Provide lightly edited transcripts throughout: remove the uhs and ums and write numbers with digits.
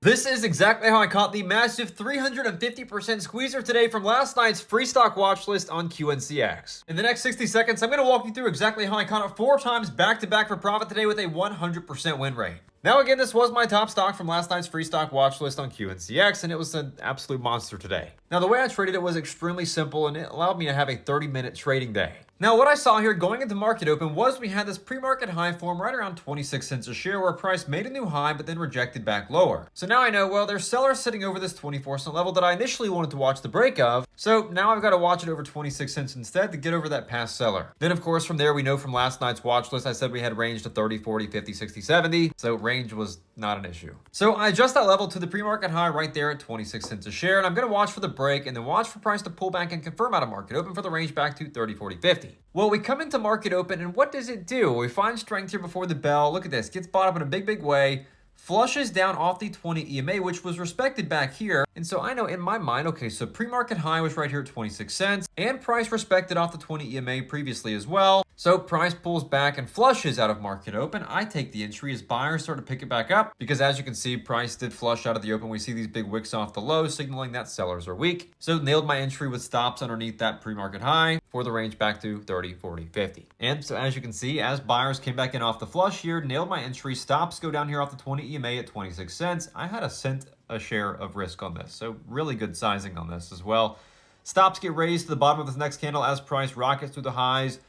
This is exactly how I caught the massive 350% squeezer today from last night's free stock watch list on QNCX. In the next 60 seconds, I'm going to walk you through exactly how I caught it 4 times back to back for profit today with a 100% win rate. Now again, this was my top stock from last night's free stock watch list on QNCX, and it was an absolute monster today. Now the way I traded it was extremely simple, and it allowed me to have a 30-minute trading day. Now what I saw here going into market open was we had this pre-market high form right around 26 cents a share where price made a new high but then rejected back lower. So now I know, well, there's sellers sitting over this 24-cent level that I initially wanted to watch the break of. So now I've got to watch it over 26 cents instead to get over that past seller. Then of course from there we know from last night's watch list I said we had range to 30, 40, 50, 60, 70. So range was not an issue. So I adjust that level to the pre-market high right there at 26 cents a share, and I'm going to watch for the break and then watch for price to pull back and confirm out of market open for the range back to 30, 40, 50. Well, we come into market open, and what does it do? We find strength here before the bell. Look at this. Gets bought up in a big way. Flushes down off the 20 EMA, which was respected back here. And so I know in my mind, okay, so pre-market high was right here at 26 cents, and price respected off the 20 EMA previously as well. So price pulls back and flushes out of market open. I take the entry as buyers start to pick it back up because as you can see, price did flush out of the open. We see these big wicks off the low, signaling that sellers are weak. So nailed my entry with stops underneath that pre-market high for the range back to 30, 40, 50. And so as you can see, as buyers came back in off the flush here, nailed my entry. Stops go down here off the 20 EMA at 26 cents. I had a cent a share of risk on this. So really good sizing on this as well. Stops get raised to the bottom of this next candle as price rockets through the highs.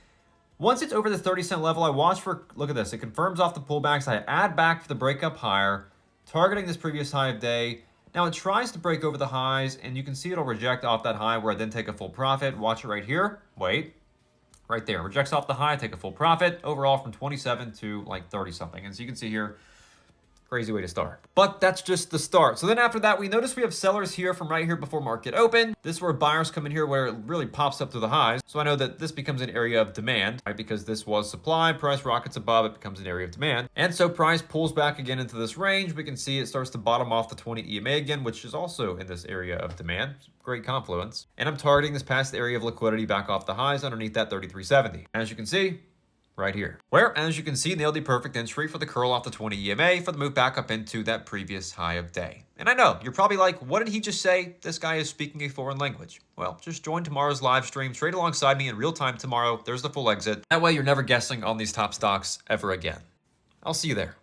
Once it's over the 30-cent level, I watch for, look at this, it confirms off the pullbacks. I add back for the breakup higher, targeting this previous high of day. Now it tries to break over the highs, and you can see it'll reject off that high where I then take a full profit. Watch it right here. Wait. Right there. Rejects off the high, take a full profit. Overall from 27 to like 30 something. And so you can see here, crazy way to start. But that's just the start. So then after that, we notice we have sellers here from right here before market open. This is where buyers come in here where it really pops up to the highs. So I know that this becomes an area of demand, right? Because this was supply, price rockets above, it becomes an area of demand. And so price pulls back again into this range. We can see it starts to bottom off the 20 EMA again, which is also in this area of demand. Great confluence. And I'm targeting this past area of liquidity back off the highs underneath that 33.70. As you can see, right here, where, as you can see, nailed the perfect entry for the curl off the 20 EMA for the move back up into that previous high of day. And I know, you're probably like, what did he just say? This guy is speaking a foreign language. Well, just join tomorrow's live stream, trade alongside me in real time tomorrow. There's the full exit. That way you're never guessing on these top stocks ever again. I'll see you there.